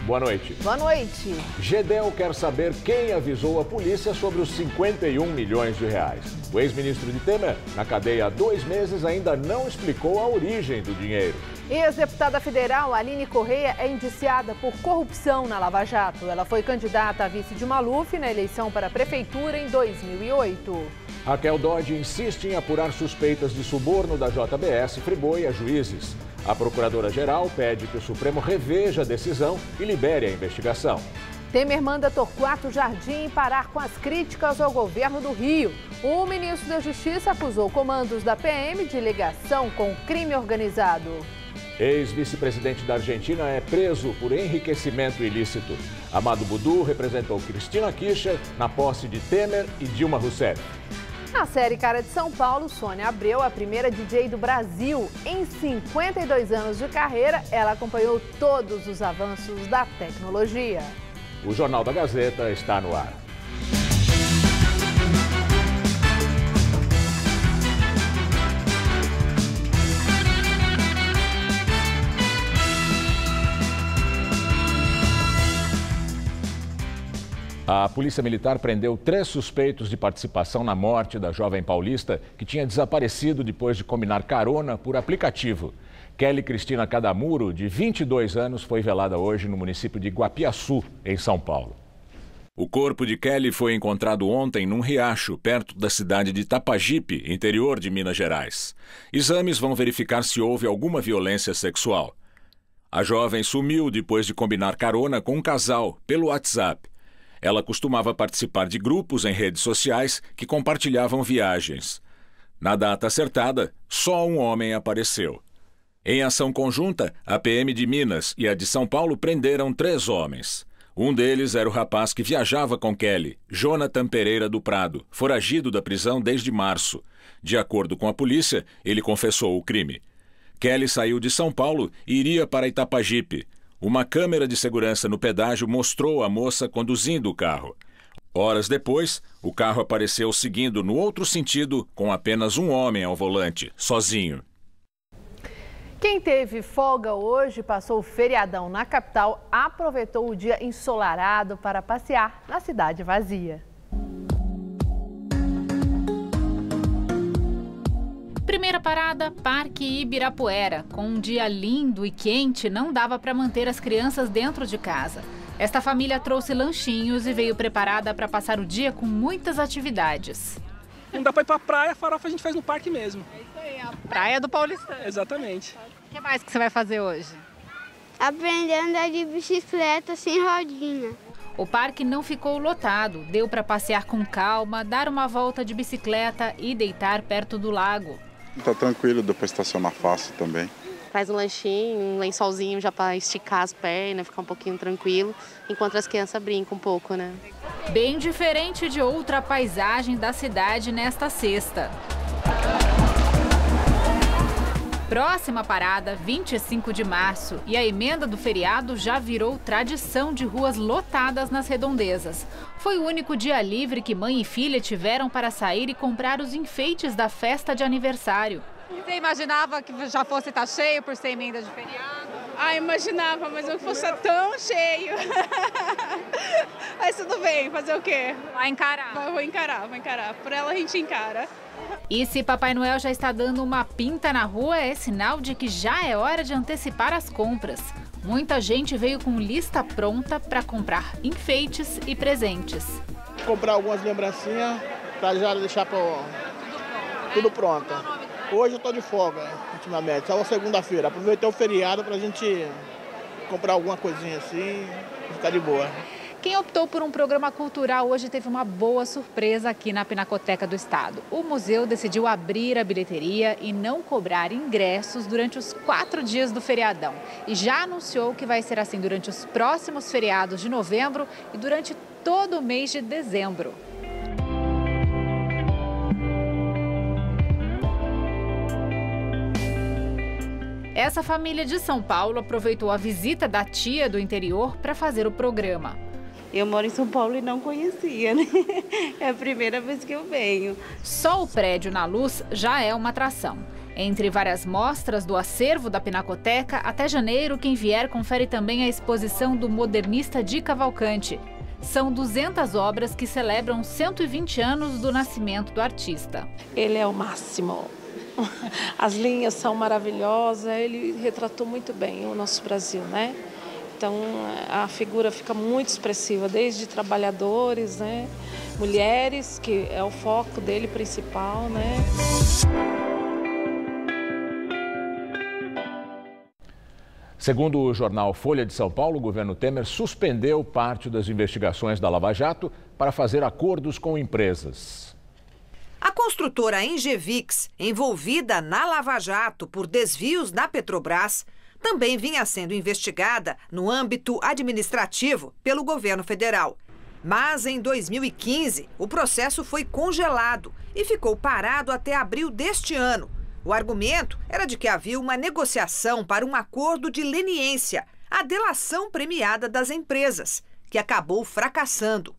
boa noite. Boa noite. Gedel quer saber quem avisou a polícia sobre os 51 milhões de reais. O ex-ministro de Temer, na cadeia há 2 meses, ainda não explicou a origem do dinheiro. Ex-deputada federal Aline Correia é indiciada por corrupção na Lava Jato. Ela foi candidata a vice de Maluf na eleição para a prefeitura em 2008. Raquel Dodge insiste em apurar suspeitas de suborno da JBS Friboi a juízes. A procuradora-geral pede que o Supremo reveja a decisão e libere a investigação. Temer manda Torquato Jardim parar com as críticas ao governo do Rio. O ministro da Justiça acusou comandos da PM de ligação com crime organizado. Ex-vice-presidente da Argentina é preso por enriquecimento ilícito. Amado Budu representou Cristina Kirchner na posse de Temer e Dilma Rousseff. Na série Cara de São Paulo, Sônia Abreu, a primeira DJ do Brasil. Em 52 anos de carreira, ela acompanhou todos os avanços da tecnologia. O Jornal da Gazeta está no ar. A Polícia Militar prendeu 3 suspeitos de participação na morte da jovem paulista que tinha desaparecido depois de combinar carona por aplicativo. Kelly Cristina Cadamuro, de 22 anos, foi velada hoje no município de Guapiaçu, em São Paulo. O corpo de Kelly foi encontrado ontem num riacho, perto da cidade de Tapajipe, interior de Minas Gerais. Exames vão verificar se houve alguma violência sexual. A jovem sumiu depois de combinar carona com um casal pelo WhatsApp. Ela costumava participar de grupos em redes sociais que compartilhavam viagens. Na data acertada, só um homem apareceu. Em ação conjunta, a PM de Minas e a de São Paulo prenderam 3 homens. Um deles era o rapaz que viajava com Kelly, Jonathan Pereira do Prado, foragido da prisão desde março. De acordo com a polícia, ele confessou o crime. Kelly saiu de São Paulo e iria para Itapajipe. Uma câmera de segurança no pedágio mostrou a moça conduzindo o carro. Horas depois, o carro apareceu seguindo no outro sentido, com apenas um homem ao volante, sozinho. Quem teve folga hoje, passou o feriadão na capital, aproveitou o dia ensolarado para passear na cidade vazia. Primeira parada, Parque Ibirapuera. Com um dia lindo e quente, não dava para manter as crianças dentro de casa. Esta família trouxe lanchinhos e veio preparada para passar o dia com muitas atividades. Não dá para ir para a praia, a farofa a gente faz no parque mesmo. É isso aí, a praia do Paulistano. Exatamente. O que mais que você vai fazer hoje? Aprender a andar de bicicleta sem rodinha. O parque não ficou lotado, deu para passear com calma, dar uma volta de bicicleta e deitar perto do lago. Tá tranquilo, dá para estacionar fácil também. Faz um lanchinho, um lençolzinho já para esticar as pernas, ficar um pouquinho tranquilo, enquanto as crianças brincam um pouco, né? Bem diferente de outra paisagem da cidade nesta sexta. Próxima parada, 25 de março, e a emenda do feriado já virou tradição de ruas lotadas nas redondezas. Foi o único dia livre que mãe e filha tiveram para sair e comprar os enfeites da festa de aniversário. Você imaginava que já fosse estar cheio por ser emenda de feriado? Imaginava, mas não fosse tão cheio. Mas tudo bem, fazer o quê? Vai encarar? Vou encarar. Por ela a gente encara. E se Papai Noel já está dando uma pinta na rua, é sinal de que já é hora de antecipar as compras. Muita gente veio com lista pronta para comprar enfeites e presentes. Comprar algumas lembrancinhas para já deixar tudo pronto. Hoje eu estou de folga, ultimamente, só segunda-feira. Aproveitei o feriado para a gente comprar alguma coisinha assim e ficar de boa. Quem optou por um programa cultural hoje teve uma boa surpresa aqui na Pinacoteca do Estado. O museu decidiu abrir a bilheteria e não cobrar ingressos durante os 4 dias do feriadão. E já anunciou que vai ser assim durante os próximos feriados de novembro e durante todo o mês de dezembro. Essa família de São Paulo aproveitou a visita da tia do interior para fazer o programa. Eu moro em São Paulo e não conhecia, né? É a primeira vez que eu venho. Só o prédio na luz já é uma atração. Entre várias mostras do acervo da Pinacoteca, até janeiro, quem vier confere também a exposição do modernista Di Cavalcanti. São 200 obras que celebram 120 anos do nascimento do artista. Ele é o máximo. As linhas são maravilhosas, ele retratou muito bem o nosso Brasil, né? Então a figura fica muito expressiva, desde trabalhadores, né? Mulheres, que é o foco dele principal, né? Segundo o jornal Folha de São Paulo, o governo Temer suspendeu parte das investigações da Lava Jato para fazer acordos com empresas. A construtora Engevix, envolvida na Lava Jato por desvios na Petrobras, também vinha sendo investigada no âmbito administrativo pelo governo federal. Mas em 2015, o processo foi congelado e ficou parado até abril deste ano. O argumento era de que havia uma negociação para um acordo de leniência, a delação premiada das empresas, que acabou fracassando.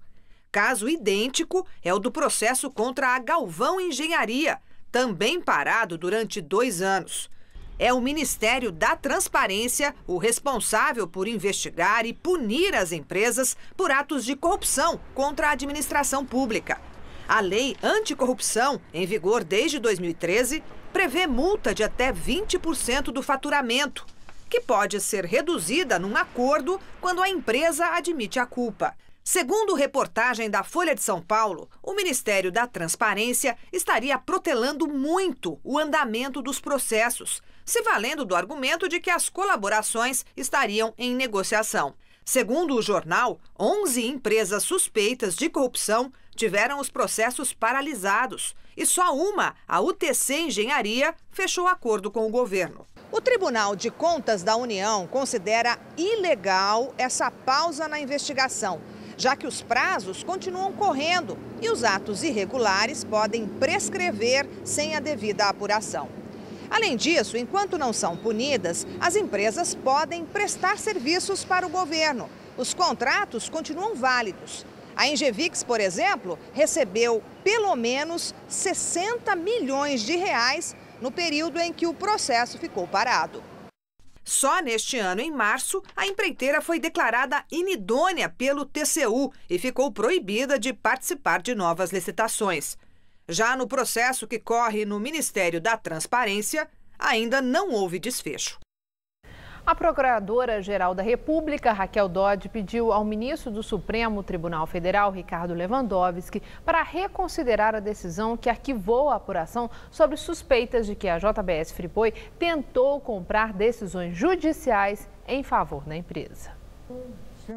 Caso idêntico é o do processo contra a Galvão Engenharia, também parado durante 2 anos. É o Ministério da Transparência o responsável por investigar e punir as empresas por atos de corrupção contra a administração pública. A lei anticorrupção, em vigor desde 2013, prevê multa de até 20% do faturamento, que pode ser reduzida num acordo quando a empresa admite a culpa. Segundo reportagem da Folha de São Paulo, o Ministério da Transparência estaria protelando muito o andamento dos processos, se valendo do argumento de que as colaborações estariam em negociação. Segundo o jornal, 11 empresas suspeitas de corrupção tiveram os processos paralisados e só uma, a UTC Engenharia, fechou acordo com o governo. O Tribunal de Contas da União considera ilegal essa pausa na investigação, já que os prazos continuam correndo e os atos irregulares podem prescrever sem a devida apuração. Além disso, enquanto não são punidas, as empresas podem prestar serviços para o governo. Os contratos continuam válidos. A Engevix, por exemplo, recebeu pelo menos 60 milhões de reais no período em que o processo ficou parado. Só neste ano, em março, a empreiteira foi declarada inidônea pelo TCU e ficou proibida de participar de novas licitações. Já no processo que corre no Ministério da Transparência, ainda não houve desfecho. A Procuradora-Geral da República, Raquel Dodge, pediu ao ministro do Supremo Tribunal Federal, Ricardo Lewandowski, para reconsiderar a decisão que arquivou a apuração sobre suspeitas de que a JBS Friboi tentou comprar decisões judiciais em favor da empresa.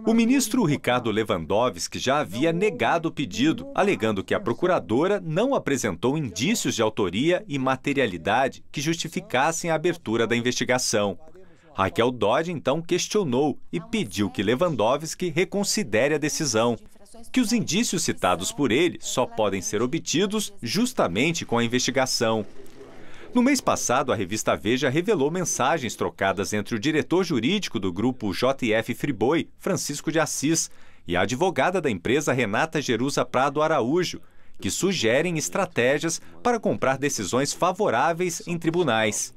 O ministro Ricardo Lewandowski já havia negado o pedido, alegando que a procuradora não apresentou indícios de autoria e materialidade que justificassem a abertura da investigação. Raquel Dodge, então, questionou e pediu que Lewandowski reconsidere a decisão, que os indícios citados por ele só podem ser obtidos justamente com a investigação. No mês passado, a revista Veja revelou mensagens trocadas entre o diretor jurídico do grupo JF Friboi, Francisco de Assis, e a advogada da empresa Renata Jerusa Prado Araújo, que sugerem estratégias para comprar decisões favoráveis em tribunais.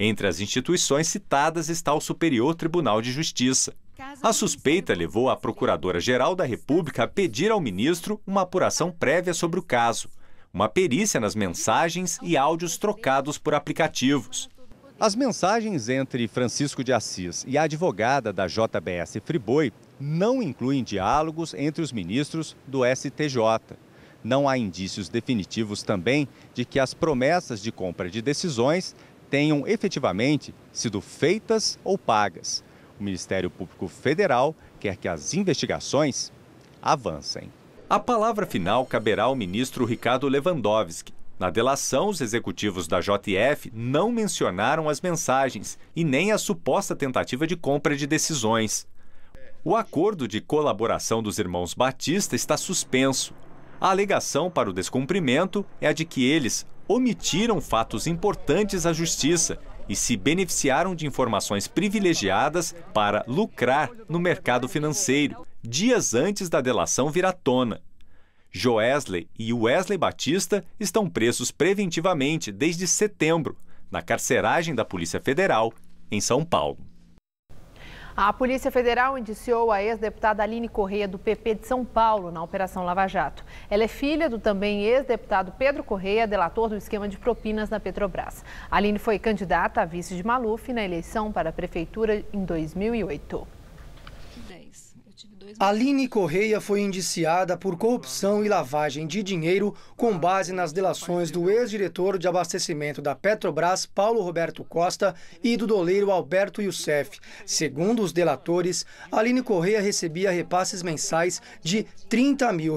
Entre as instituições citadas está o Superior Tribunal de Justiça. A suspeita levou a Procuradora-Geral da República a pedir ao ministro uma apuração prévia sobre o caso, uma perícia nas mensagens e áudios trocados por aplicativos. As mensagens entre Francisco de Assis e a advogada da JBS Friboi não incluem diálogos entre os ministros do STJ. Não há indícios definitivos também de que as promessas de compra de decisões tenham efetivamente sido feitas ou pagas. O Ministério Público Federal quer que as investigações avancem. A palavra final caberá ao ministro Ricardo Lewandowski. Na delação, os executivos da JF não mencionaram as mensagens e nem a suposta tentativa de compra de decisões. O acordo de colaboração dos irmãos Batista está suspenso. A alegação para o descumprimento é a de que eles omitiram fatos importantes à justiça e se beneficiaram de informações privilegiadas para lucrar no mercado financeiro, dias antes da delação vir à tona. Joesley e Wesley Batista estão presos preventivamente desde setembro, na carceragem da Polícia Federal, em São Paulo. A Polícia Federal indiciou a ex-deputada Aline Correia, do PP de São Paulo, na Operação Lava Jato. Ela é filha do também ex-deputado Pedro Correia, delator do esquema de propinas na Petrobras. Aline foi candidata a vice de Maluf na eleição para a prefeitura em 2008. Aline Correia foi indiciada por corrupção e lavagem de dinheiro com base nas delações do ex-diretor de abastecimento da Petrobras, Paulo Roberto Costa, e do doleiro Alberto Youssef. Segundo os delatores, Aline Correia recebia repasses mensais de R$30 mil,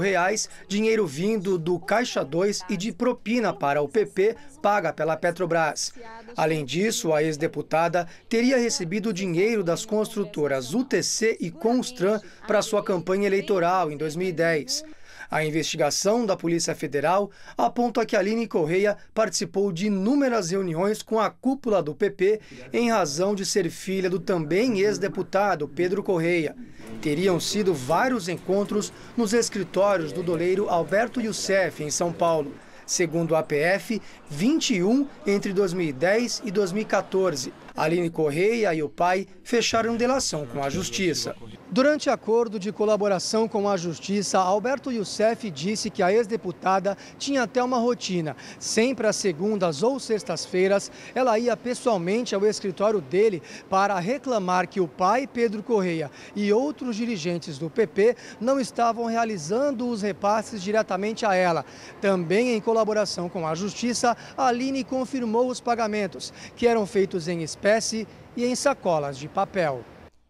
dinheiro vindo do Caixa 2 e de propina para o PP, paga pela Petrobras. Além disso, a ex-deputada teria recebido dinheiro das construtoras UTC e Constran para sua campanha eleitoral em 2010. A investigação da Polícia Federal aponta que Aline Correia participou de inúmeras reuniões com a cúpula do PP em razão de ser filha do também ex-deputado Pedro Correia. Teriam sido vários encontros nos escritórios do doleiro Alberto Youssef, em São Paulo. Segundo a APF, 21 entre 2010 e 2014. Aline Correia e o pai fecharam delação com a Justiça. Durante acordo de colaboração com a Justiça, Alberto Youssef disse que a ex-deputada tinha até uma rotina. Sempre às segundas ou sextas-feiras, ela ia pessoalmente ao escritório dele para reclamar que o pai, Pedro Correia, e outros dirigentes do PP não estavam realizando os repasses diretamente a ela. Também em colaboração com a Justiça, Aline confirmou os pagamentos, que eram feitos em espécie e em sacolas de papel.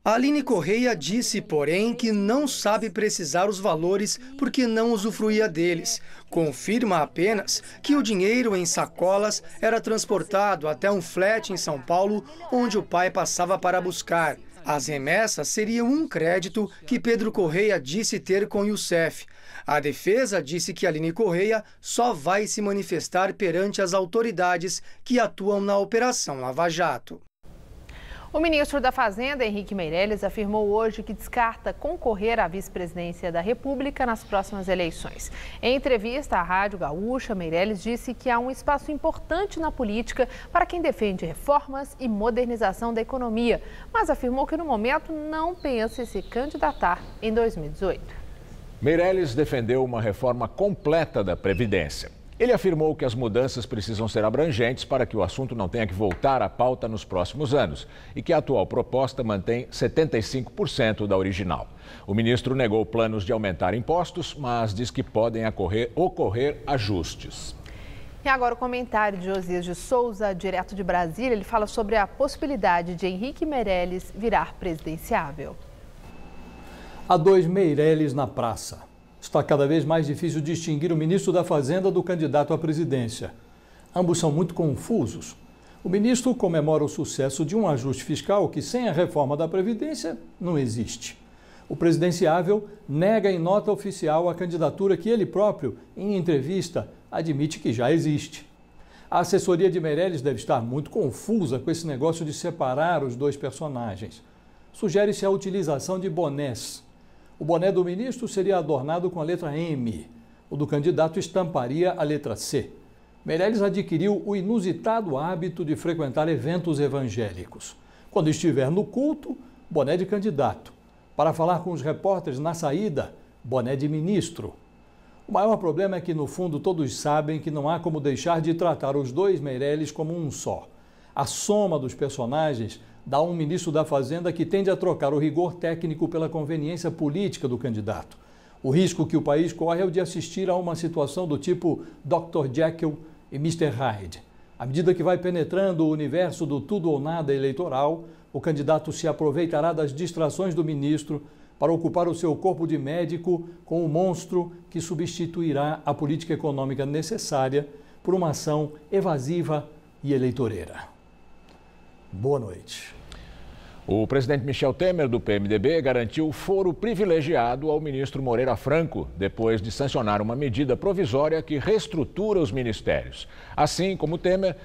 Aline Correia disse, porém, que não sabe precisar os valores porque não usufruía deles. Confirma apenas que o dinheiro em sacolas era transportado até um flat em São Paulo, onde o pai passava para buscar. As remessas seriam um crédito que Pedro Correia disse ter com Youssef. A defesa disse que Aline Correia só vai se manifestar perante as autoridades que atuam na Operação Lava Jato. O ministro da Fazenda, Henrique Meirelles, afirmou hoje que descarta concorrer à vice-presidência da República nas próximas eleições. Em entrevista à Rádio Gaúcha, Meirelles disse que há um espaço importante na política para quem defende reformas e modernização da economia, mas afirmou que no momento não pensa em se candidatar em 2018. Meirelles defendeu uma reforma completa da Previdência. Ele afirmou que as mudanças precisam ser abrangentes para que o assunto não tenha que voltar à pauta nos próximos anos e que a atual proposta mantém 75% da original. O ministro negou planos de aumentar impostos, mas diz que podem ocorrer ajustes. E agora o comentário de Josias de Souza, direto de Brasília. Ele fala sobre a possibilidade de Henrique Meirelles virar presidenciável. Há dois Meirelles na praça. Está cada vez mais difícil distinguir o ministro da Fazenda do candidato à presidência. Ambos são muito confusos. O ministro comemora o sucesso de um ajuste fiscal que, sem a reforma da Previdência, não existe. O presidenciável nega em nota oficial a candidatura que ele próprio, em entrevista, admite que já existe. A assessoria de Meirelles deve estar muito confusa com esse negócio de separar os dois personagens. Sugere-se a utilização de bonés. O boné do ministro seria adornado com a letra M. O do candidato estamparia a letra C. Meirelles adquiriu o inusitado hábito de frequentar eventos evangélicos. Quando estiver no culto, boné de candidato. Para falar com os repórteres na saída, boné de ministro. O maior problema é que, no fundo, todos sabem que não há como deixar de tratar os dois Meirelles como um só. A soma dos personagens dá um ministro da Fazenda que tende a trocar o rigor técnico pela conveniência política do candidato. O risco que o país corre é o de assistir a uma situação do tipo Dr. Jekyll e Mr. Hyde. À medida que vai penetrando o universo do tudo ou nada eleitoral, o candidato se aproveitará das distrações do ministro para ocupar o seu corpo de médico com o monstro que substituirá a política econômica necessária por uma ação evasiva e eleitoreira. Boa noite. O presidente Michel Temer, do PMDB, garantiu foro privilegiado ao ministro Moreira Franco, depois de sancionar uma medida provisória que reestrutura os ministérios. Assim como Temer,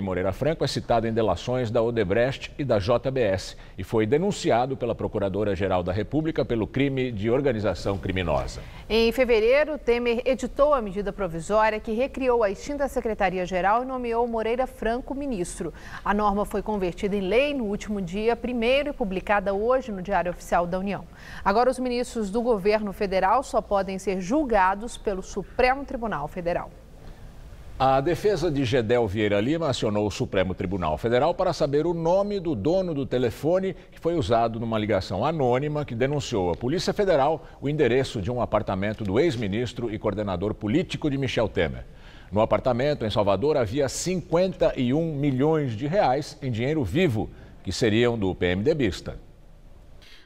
Moreira Franco, é citado em delações da Odebrecht e da JBS e foi denunciado pela Procuradora-Geral da República pelo crime de organização criminosa. Em fevereiro, Temer editou a medida provisória que recriou a extinta Secretaria-Geral e nomeou Moreira Franco ministro. A norma foi convertida em lei no último dia 1º e publicada hoje no Diário Oficial da União. Agora, os ministros do governo federal só podem ser julgados pelo Supremo Tribunal Federal. A defesa de Gedel Vieira Lima acionou o Supremo Tribunal Federal para saber o nome do dono do telefone que foi usado numa ligação anônima que denunciou à Polícia Federal o endereço de um apartamento do ex-ministro e coordenador político de Michel Temer. No apartamento, em Salvador, havia 51 milhões de reais em dinheiro vivo, que seriam do PMDBista.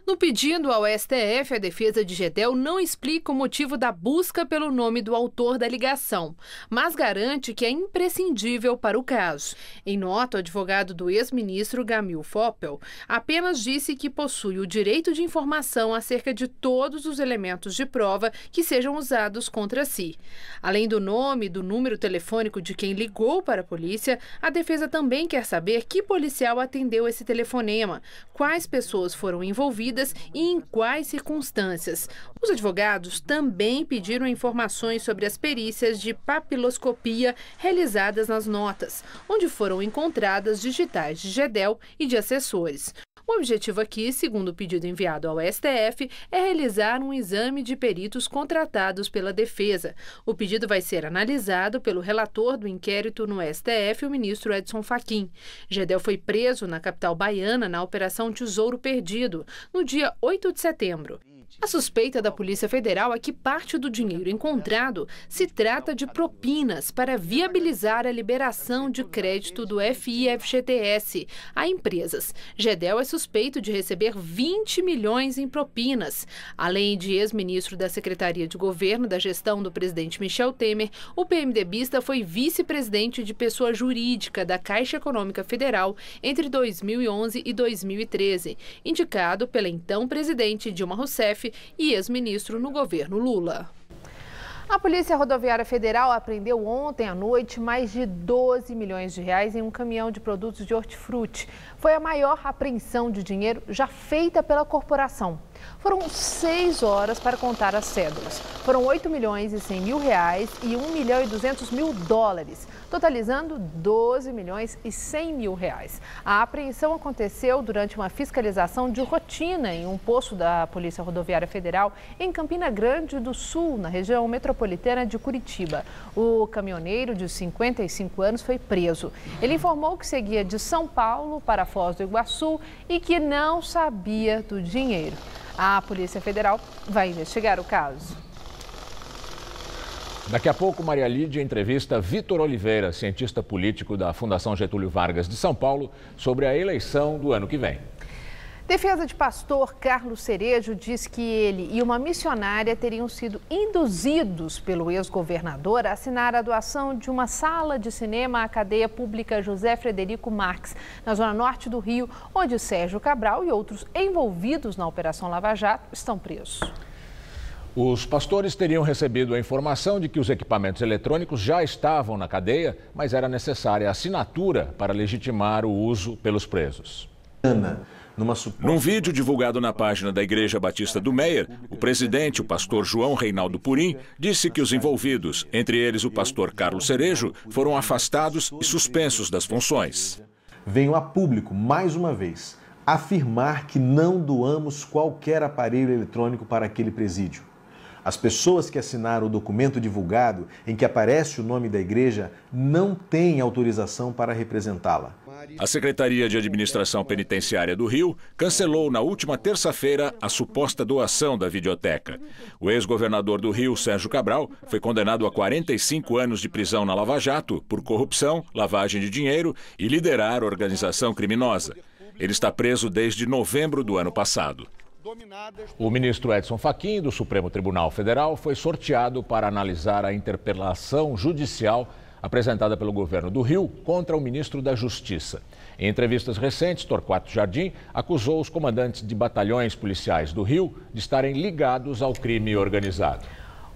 No pedido ao STF, a defesa de Gedel não explica o motivo da busca pelo nome do autor da ligação, mas garante que é imprescindível para o caso. Em nota, o advogado do ex-ministro Gamil Foppel apenas disse que possui o direito de informação acerca de todos os elementos de prova que sejam usados contra si. Além do nome e do número telefônico de quem ligou para a polícia, a defesa também quer saber que policial atendeu esse telefonema, quais pessoas foram envolvidas e em quais circunstâncias. Os advogados também pediram informações sobre as perícias de papiloscopia realizadas nas notas, onde foram encontradas digitais de Gedel e de assessores. O objetivo aqui, segundo o pedido enviado ao STF, é realizar um exame de peritos contratados pela defesa. O pedido vai ser analisado pelo relator do inquérito no STF, o ministro Edson Fachin. Gedel foi preso na capital baiana na Operação Tesouro Perdido, no dia 8 de setembro. A suspeita da Polícia Federal é que parte do dinheiro encontrado se trata de propinas para viabilizar a liberação de crédito do FIFGTS a empresas. Gedel é suspeito de receber 20 milhões em propinas. Além de ex-ministro da Secretaria de Governo da gestão do presidente Michel Temer, o PMDBista foi vice-presidente de pessoa jurídica da Caixa Econômica Federal entre 2011 e 2013, indicado pela então presidente Dilma Rousseff e ex-ministro no governo Lula. A Polícia Rodoviária Federal apreendeu ontem à noite mais de 12 milhões de reais em um caminhão de produtos de hortifruti. Foi a maior apreensão de dinheiro já feita pela corporação. Foram 6 horas para contar as cédulas. Foram 8 milhões e 100 mil reais e 1 milhão e 200 mil dólares, totalizando 12 milhões e 100 mil reais. A apreensão aconteceu durante uma fiscalização de rotina em um posto da Polícia Rodoviária Federal em Campina Grande do Sul, na região metropolitana de Curitiba. O caminhoneiro de 55 anos foi preso. Ele informou que seguia de São Paulo para Foz do Iguaçu e que não sabia do dinheiro. A Polícia Federal vai investigar o caso. Daqui a pouco, Maria Lídia entrevista Vitor Oliveira, cientista político da Fundação Getúlio Vargas de São Paulo, sobre a eleição do ano que vem. Defesa de pastor Carlos Cerejo diz que ele e uma missionária teriam sido induzidos pelo ex-governador a assinar a doação de uma sala de cinema à cadeia pública José Frederico Marques, na zona norte do Rio, onde Sérgio Cabral e outros envolvidos na Operação Lava Jato estão presos. Os pastores teriam recebido a informação de que os equipamentos eletrônicos já estavam na cadeia, mas era necessária a assinatura para legitimar o uso pelos presos. Num vídeo divulgado na página da Igreja Batista do Meier, o presidente, o pastor João Reinaldo Purim, disse que os envolvidos, entre eles o pastor Carlos Cerejo, foram afastados e suspensos das funções. Venho a público, mais uma vez, afirmar que não doamos qualquer aparelho eletrônico para aquele presídio. As pessoas que assinaram o documento divulgado em que aparece o nome da igreja não têm autorização para representá-la. A Secretaria de Administração Penitenciária do Rio cancelou na última terça-feira a suposta doação da videoteca. O ex-governador do Rio, Sérgio Cabral, foi condenado a 45 anos de prisão na Lava Jato por corrupção, lavagem de dinheiro e liderar organização criminosa. Ele está preso desde novembro do ano passado. O ministro Edson Fachin, do Supremo Tribunal Federal, foi sorteado para analisar a interpelação judicial apresentada pelo governo do Rio contra o ministro da Justiça. Em entrevistas recentes, Torquato Jardim acusou os comandantes de batalhões policiais do Rio de estarem ligados ao crime organizado.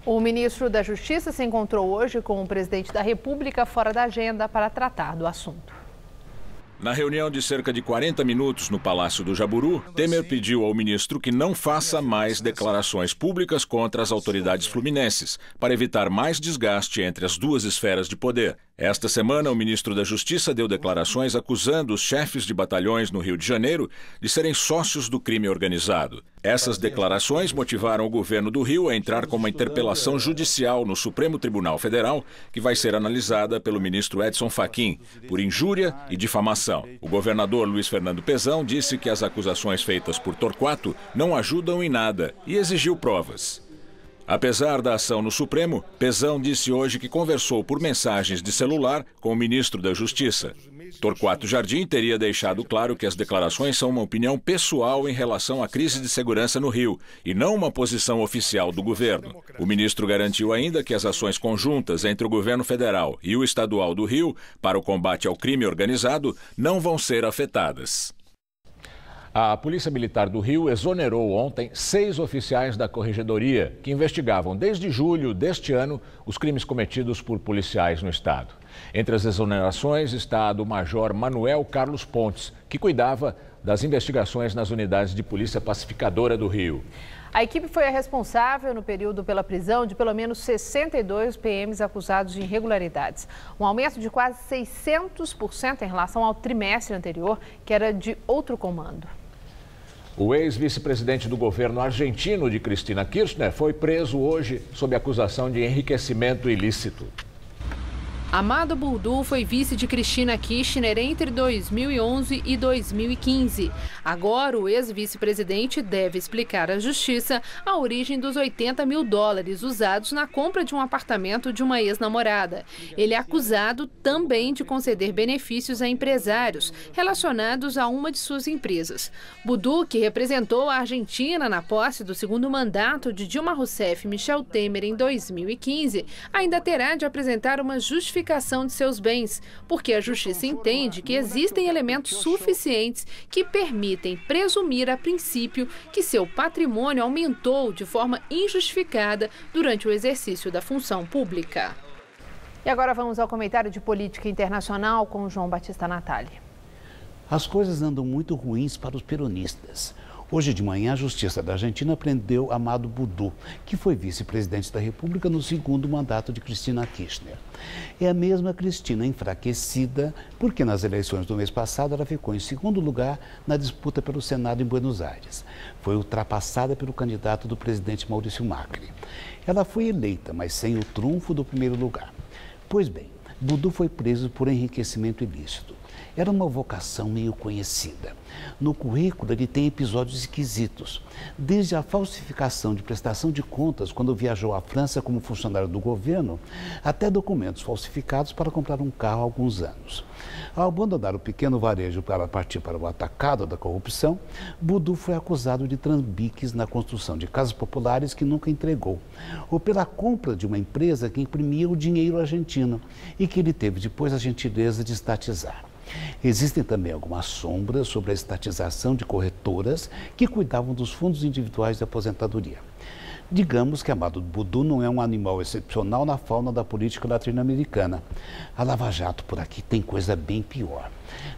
O ministro da Justiça se encontrou hoje com o presidente da República fora da agenda para tratar do assunto. Na reunião de cerca de 40 minutos no Palácio do Jaburu, Temer pediu ao ministro que não faça mais declarações públicas contra as autoridades fluminenses, para evitar mais desgaste entre as duas esferas de poder. Esta semana, o ministro da Justiça deu declarações acusando os chefes de batalhões no Rio de Janeiro de serem sócios do crime organizado. Essas declarações motivaram o governo do Rio a entrar com uma interpelação judicial no Supremo Tribunal Federal, que vai ser analisada pelo ministro Edson Fachin, por injúria e difamação. O governador Luiz Fernando Pezão disse que as acusações feitas por Torquato não ajudam em nada e exigiu provas. Apesar da ação no Supremo, Pezão disse hoje que conversou por mensagens de celular com o ministro da Justiça. Torquato Jardim teria deixado claro que as declarações são uma opinião pessoal em relação à crise de segurança no Rio e não uma posição oficial do governo. O ministro garantiu ainda que as ações conjuntas entre o governo federal e o estadual do Rio para o combate ao crime organizado não vão ser afetadas. A Polícia Militar do Rio exonerou ontem 6 oficiais da Corregedoria que investigavam desde julho deste ano os crimes cometidos por policiais no estado. Entre as exonerações está a do Major Manuel Carlos Pontes, que cuidava das investigações nas unidades de Polícia Pacificadora do Rio. A equipe foi a responsável no período pela prisão de pelo menos 62 PMs acusados de irregularidades. Um aumento de quase 600% em relação ao trimestre anterior, que era de outro comando. O ex-vice-presidente do governo argentino de Cristina Kirchner foi preso hoje sob acusação de enriquecimento ilícito. Amado Bourdieu foi vice de Cristina Kirchner entre 2011 e 2015. Agora, o ex-vice-presidente deve explicar à justiça a origem dos $80 mil usados na compra de um apartamento de uma ex-namorada. Ele é acusado também de conceder benefícios a empresários relacionados a uma de suas empresas. Bourdieu, que representou a Argentina na posse do segundo mandato de Dilma Rousseff e Michel Temer em 2015, ainda terá de apresentar uma justificação de seus bens, porque a justiça entende que existem elementos suficientes que permitem presumir a princípio que seu patrimônio aumentou de forma injustificada durante o exercício da função pública. E agora vamos ao comentário de política internacional com João Batista Natali. As coisas andam muito ruins para os peronistas. Hoje de manhã, a Justiça da Argentina prendeu Amado Bourdieu, que foi vice-presidente da República no segundo mandato de Cristina Kirchner. É a mesma Cristina enfraquecida, porque nas eleições do mês passado ela ficou em segundo lugar na disputa pelo Senado em Buenos Aires. Foi ultrapassada pelo candidato do presidente Maurício Macri. Ela foi eleita, mas sem o trunfo do primeiro lugar. Pois bem, Bourdieu foi preso por enriquecimento ilícito. Era uma vocação meio conhecida. No currículo, ele tem episódios esquisitos, desde a falsificação de prestação de contas quando viajou à França como funcionário do governo, até documentos falsificados para comprar um carro há alguns anos. Ao abandonar o pequeno varejo para partir para o atacado da corrupção, Bourdieu foi acusado de trambiques na construção de casas populares que nunca entregou, ou pela compra de uma empresa que imprimia o dinheiro argentino e que ele teve depois a gentileza de estatizar. Existem também algumas sombras sobre a estatização de corretoras que cuidavam dos fundos individuais de aposentadoria. Digamos que Amado Bourdieu não é um animal excepcional na fauna da política latino-americana. A Lava Jato por aqui tem coisa bem pior.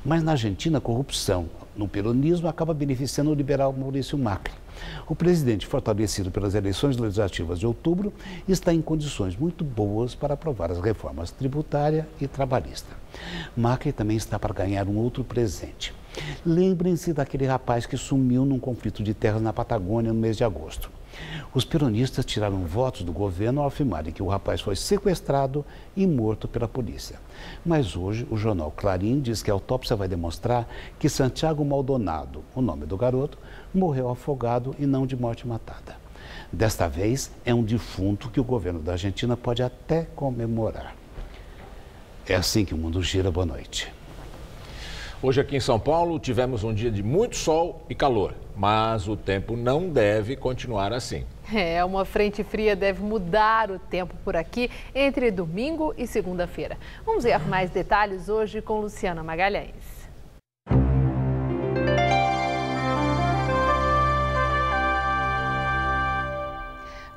Mas na Argentina, a corrupção no peronismo acaba beneficiando o liberal Maurício Macri. O presidente, fortalecido pelas eleições legislativas de outubro, está em condições muito boas para aprovar as reformas tributária e trabalhista. Macri também está para ganhar um outro presente. Lembrem-se daquele rapaz que sumiu num conflito de terras na Patagônia no mês de agosto. Os peronistas tiraram votos do governo ao afirmarem que o rapaz foi sequestrado e morto pela polícia. Mas hoje o jornal Clarín diz que a autópsia vai demonstrar que Santiago Maldonado, o nome do garoto, morreu afogado e não de morte matada. Desta vez é um defunto que o governo da Argentina pode até comemorar. É assim que o mundo gira. Boa noite. Hoje aqui em São Paulo tivemos um dia de muito sol e calor. Mas o tempo não deve continuar assim. Uma frente fria deve mudar o tempo por aqui entre domingo e segunda-feira. Vamos ver mais detalhes hoje com Luciana Magalhães.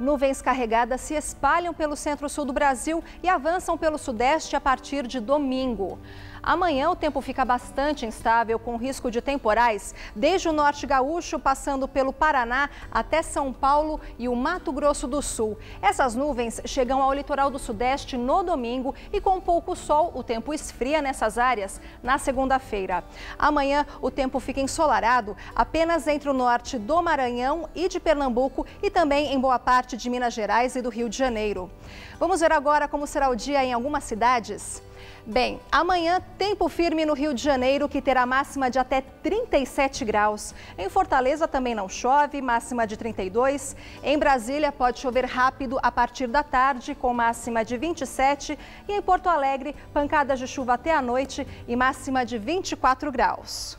Nuvens carregadas se espalham pelo centro-sul do Brasil e avançam pelo sudeste a partir de domingo. Amanhã o tempo fica bastante instável, com risco de temporais, desde o norte gaúcho, passando pelo Paraná até São Paulo e o Mato Grosso do Sul. Essas nuvens chegam ao litoral do sudeste no domingo e com pouco sol, o tempo esfria nessas áreas na segunda-feira. Amanhã o tempo fica ensolarado apenas entre o norte do Maranhão e de Pernambuco e também em boa parte de Minas Gerais e do Rio de Janeiro. Vamos ver agora como será o dia em algumas cidades? Bem, amanhã, tempo firme no Rio de Janeiro, que terá máxima de até 37 graus. Em Fortaleza também não chove, máxima de 32. Em Brasília pode chover rápido a partir da tarde, com máxima de 27. E em Porto Alegre, pancadas de chuva até a noite e máxima de 24 graus.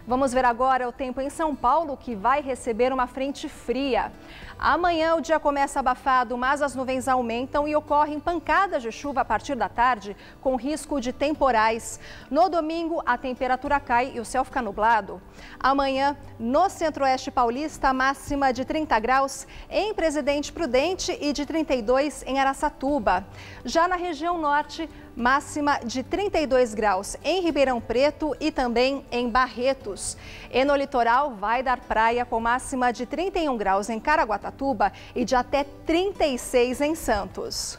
Vamos ver agora o tempo em São Paulo, que vai receber uma frente fria. Amanhã o dia começa abafado, mas as nuvens aumentam e ocorrem pancadas de chuva a partir da tarde, com risco de temporais. No domingo, a temperatura cai e o céu fica nublado. Amanhã, no centro-oeste paulista, máxima de 30 graus em Presidente Prudente e de 32 em Araçatuba. Já na região norte, máxima de 32 graus em Ribeirão Preto e também em Barretos. E no litoral vai dar praia com máxima de 31 graus em Caraguatatuba e de até 36 em Santos.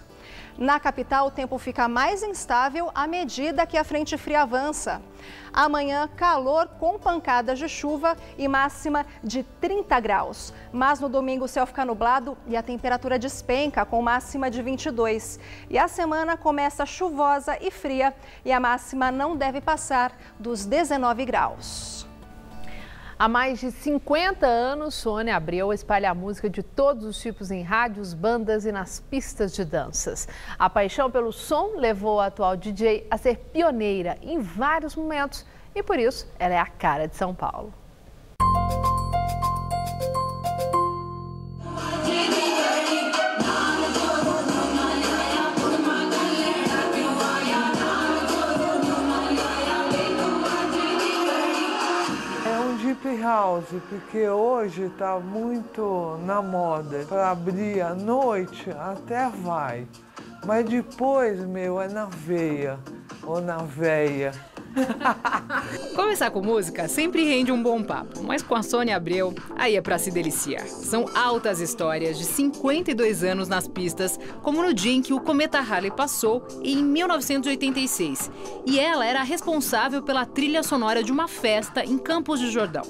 Na capital, o tempo fica mais instável à medida que a frente fria avança. Amanhã, calor com pancadas de chuva e máxima de 30 graus. Mas no domingo o céu fica nublado e a temperatura despenca com máxima de 22. E a semana começa chuvosa e fria e a máxima não deve passar dos 19 graus. Há mais de 50 anos, Sônia Abreu espalha a música de todos os tipos em rádios, bandas e nas pistas de danças. A paixão pelo som levou a atual DJ a ser pioneira em vários momentos e por isso ela é a cara de São Paulo. Deep House, porque hoje está muito na moda. Para abrir à noite até vai, mas depois, é na veia ou na veia. Começar com música sempre rende um bom papo, mas com a Sônia Abreu, aí é pra se deliciar. São altas histórias de 52 anos nas pistas, como no dia em que o cometa Halley passou, em 1986. E ela era a responsável pela trilha sonora de uma festa em Campos do Jordão.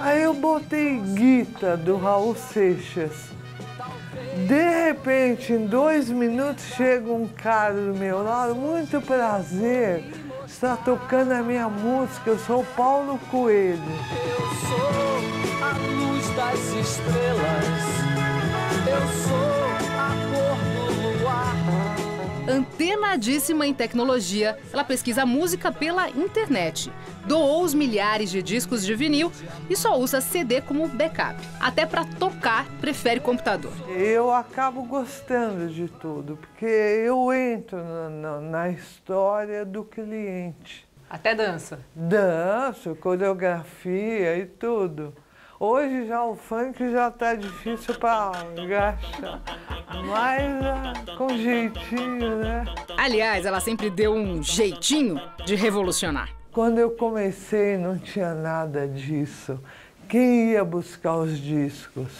Aí eu botei Guita, do Raul Seixas. De repente, em 2 minutos, chega um cara do meu lado, muito prazer. Está tocando a minha música, eu sou o Paulo Coelho. Eu sou a luz das estrelas, eu sou a cor do luar. Antenadíssima em tecnologia, ela pesquisa música pela internet. Doou os milhares de discos de vinil e só usa CD como backup. Até para tocar, prefere computador. Eu acabo gostando de tudo, porque eu entro na história do cliente. Até dança? Danço, coreografia e tudo. Hoje já o funk já tá difícil para engaixar, mas com jeitinho, né? Aliás, ela sempre deu um jeitinho de revolucionar. Quando eu comecei não tinha nada disso. Quem ia buscar os discos?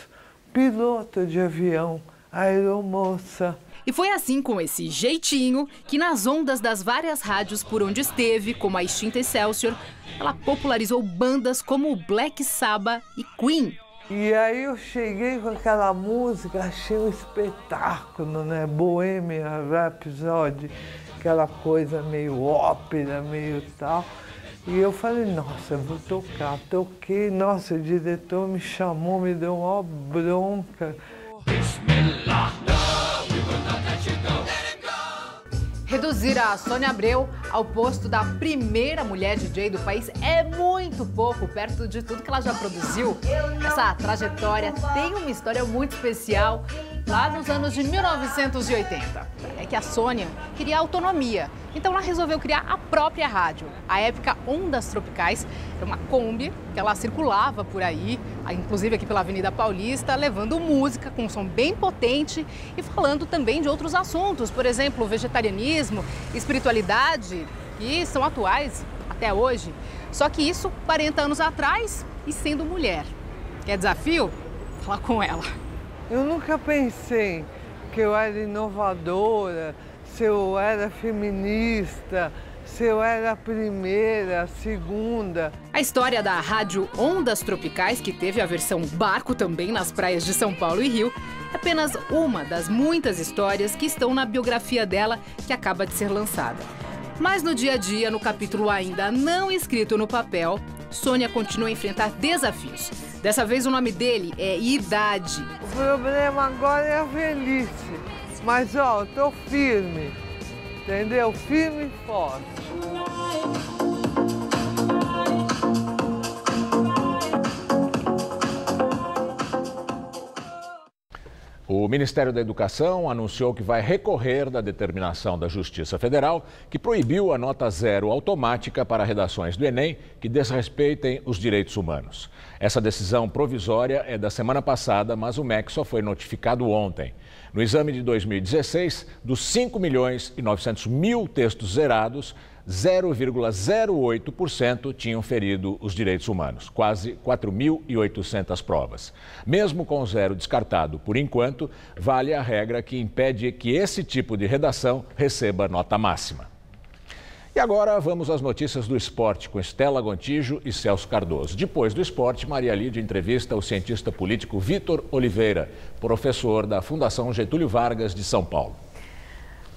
Piloto de avião, aeromoça. E foi assim, com esse jeitinho, que nas ondas das várias rádios por onde esteve, como a extinta Excelsior, ela popularizou bandas como Black Sabbath e Queen. E aí eu cheguei com aquela música, achei um espetáculo, né? Bohemian Rhapsody, aquela coisa meio ópera, meio tal. E eu falei, nossa, eu vou tocar. Toquei, nossa, o diretor me chamou, me deu uma bronca. Reduzir a Sônia Abreu ao posto da primeira mulher DJ do país é muito pouco, perto de tudo que ela já produziu. Essa trajetória tem uma história muito especial lá nos anos de 1980. É que a Sônia queria autonomia, então ela resolveu criar a própria rádio. A época Ondas Tropicais era uma Kombi que ela circulava por aí, inclusive aqui pela Avenida Paulista, levando música com um som bem potente e falando também de outros assuntos, por exemplo, vegetarianismo, espiritualidade, que são atuais até hoje. Só que isso 40 anos atrás e sendo mulher. Quer desafio? Fala com ela. Eu nunca pensei que eu era inovadora, se eu era feminista, se eu era a primeira, a segunda. A história da rádio Ondas Tropicais, que teve a versão barco também nas praias de São Paulo e Rio, é apenas uma das muitas histórias que estão na biografia dela, que acaba de ser lançada. Mas no dia a dia, no capítulo ainda não escrito no papel, Sônia continua a enfrentar desafios. Dessa vez o nome dele é idade. O problema agora é a velhice. Mas ó, eu tô firme, entendeu? Firme e forte. O Ministério da Educação anunciou que vai recorrer da determinação da Justiça Federal que proibiu a nota zero automática para redações do Enem que desrespeitem os direitos humanos. Essa decisão provisória é da semana passada, mas o MEC só foi notificado ontem. No exame de 2016, dos 5.900.000 textos zerados, 0,08% tinham ferido os direitos humanos, quase 4.800 provas. Mesmo com zero descartado por enquanto, vale a regra que impede que esse tipo de redação receba nota máxima. E agora vamos às notícias do esporte com Estela Gontijo e Celso Cardoso. Depois do esporte, Maria Lídia entrevista o cientista político Vitor Oliveira, professor da Fundação Getúlio Vargas de São Paulo.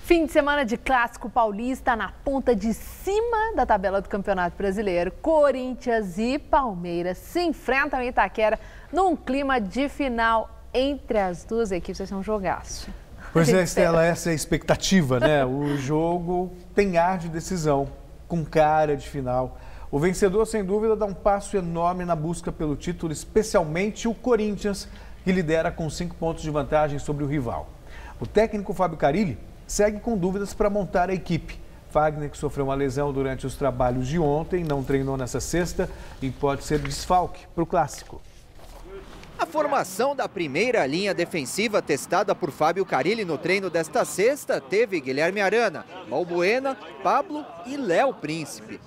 Fim de semana de clássico paulista na ponta de cima da tabela do Campeonato Brasileiro. Corinthians e Palmeiras se enfrentam em Itaquera num clima de final entre as duas equipes. Vai ser um jogaço. Pois é, Estela, essa é a expectativa, né? O jogo tem ar de decisão, com cara de final. O vencedor, sem dúvida, dá um passo enorme na busca pelo título, especialmente o Corinthians, que lidera com 5 pontos de vantagem sobre o rival. O técnico Fábio Carille segue com dúvidas para montar a equipe. Fagner, que sofreu uma lesão durante os trabalhos de ontem, não treinou nessa sexta e pode ser desfalque para o Clássico. A formação da primeira linha defensiva testada por Fábio Carille no treino desta sexta teve Guilherme Arana, Balbuena, Pablo e Léo Príncipe.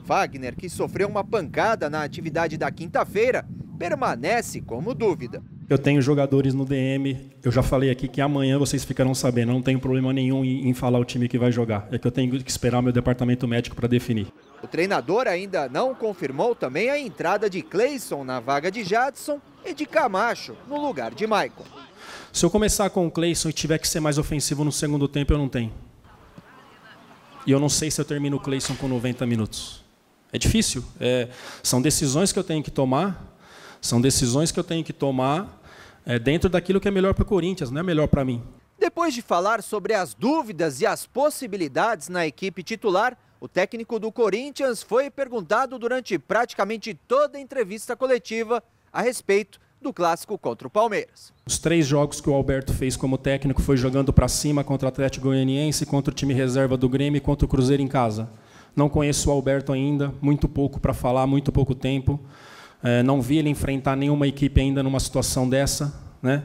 Fagner, que sofreu uma pancada na atividade da quinta-feira, permanece como dúvida. Eu tenho jogadores no DM, eu já falei aqui que amanhã vocês ficarão sabendo, não tenho problema nenhum em falar o time que vai jogar. É que eu tenho que esperar o meu departamento médico para definir. O treinador ainda não confirmou também a entrada de Cleison na vaga de Jadson e de Camacho no lugar de Maicon. Se eu começar com o Cleison e tiver que ser mais ofensivo no segundo tempo, eu não tenho. E eu não sei se eu termino o Cleison com 90 minutos. É difícil, são decisões que eu tenho que tomar, dentro daquilo que é melhor para o Corinthians, não é melhor para mim. Depois de falar sobre as dúvidas e as possibilidades na equipe titular, o técnico do Corinthians foi perguntado durante praticamente toda a entrevista coletiva a respeito do clássico contra o Palmeiras. Os 3 jogos que o Alberto fez como técnico foi jogando para cima contra o Atlético Goianiense, contra o time reserva do Grêmio e contra o Cruzeiro em casa. Não conheço o Alberto ainda, muito pouco para falar, muito pouco tempo. Não vi ele enfrentar nenhuma equipe ainda numa situação dessa, né?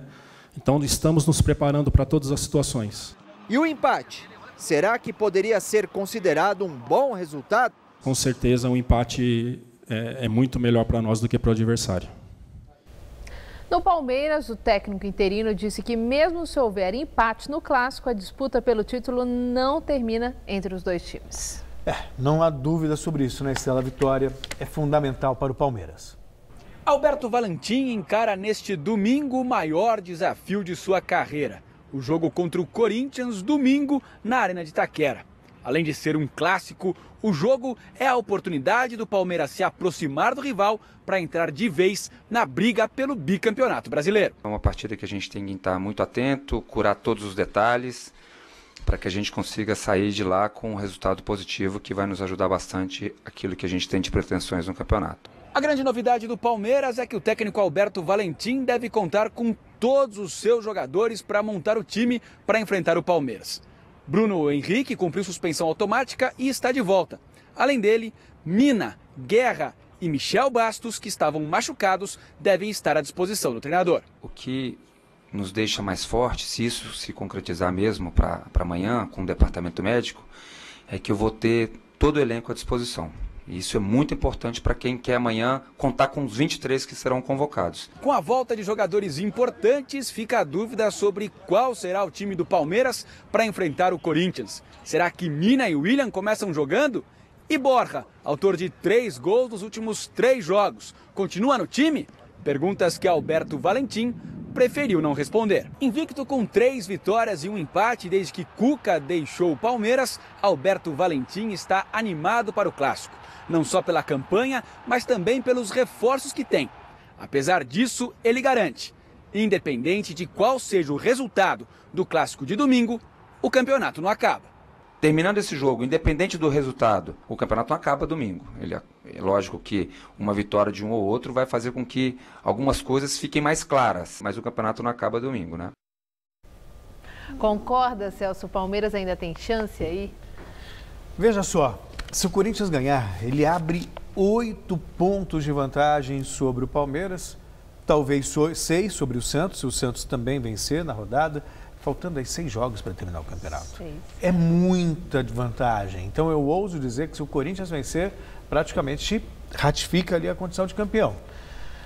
Então estamos nos preparando para todas as situações. E o empate? Será que poderia ser considerado um bom resultado? Com certeza o empate é muito melhor para nós do que para o adversário. No Palmeiras, o técnico interino disse que mesmo se houver empate no clássico, a disputa pelo título não termina entre os dois times. Não há dúvida sobre isso, né, Estela? A vitória é fundamental para o Palmeiras. Alberto Valentim encara neste domingo o maior desafio de sua carreira. O jogo contra o Corinthians, domingo, na Arena de Itaquera. Além de ser um clássico, o jogo é a oportunidade do Palmeiras se aproximar do rival para entrar de vez na briga pelo bicampeonato brasileiro. É uma partida que a gente tem que estar muito atento, curar todos os detalhes, para que a gente consiga sair de lá com um resultado positivo que vai nos ajudar bastante aquilo que a gente tem de pretensões no campeonato. A grande novidade do Palmeiras é que o técnico Alberto Valentim deve contar com todos os seus jogadores para montar o time para enfrentar o Palmeiras. Bruno Henrique cumpriu suspensão automática e está de volta. Além dele, Mina, Guerra e Michel Bastos, que estavam machucados, devem estar à disposição do treinador. O que nos deixa mais forte, se isso se concretizar mesmo para amanhã com o departamento médico, é que eu vou ter todo o elenco à disposição. E isso é muito importante para quem quer amanhã contar com os 23 que serão convocados. Com a volta de jogadores importantes, fica a dúvida sobre qual será o time do Palmeiras para enfrentar o Corinthians. Será que Mina e William começam jogando? E Borja, autor de 3 gols nos últimos 3 jogos, continua no time? Perguntas que Alberto Valentim preferiu não responder. Invicto com 3 vitórias e um empate desde que Cuca deixou o Palmeiras, Alberto Valentim está animado para o clássico. Não só pela campanha, mas também pelos reforços que tem. Apesar disso, ele garante, independente de qual seja o resultado do clássico de domingo, o campeonato não acaba. Terminando esse jogo, independente do resultado, o campeonato não acaba domingo. É lógico que uma vitória de um ou outro vai fazer com que algumas coisas fiquem mais claras, mas o campeonato não acaba domingo, né? Concorda, Celso? O Palmeiras ainda tem chance aí? Veja só, se o Corinthians ganhar, ele abre 8 pontos de vantagem sobre o Palmeiras, talvez 6 sobre o Santos, se o Santos também vencer na rodada, faltando aí 6 jogos para terminar o campeonato. 6. É muita vantagem. Então eu ouso dizer que se o Corinthians vencer, praticamente ratifica ali a condição de campeão.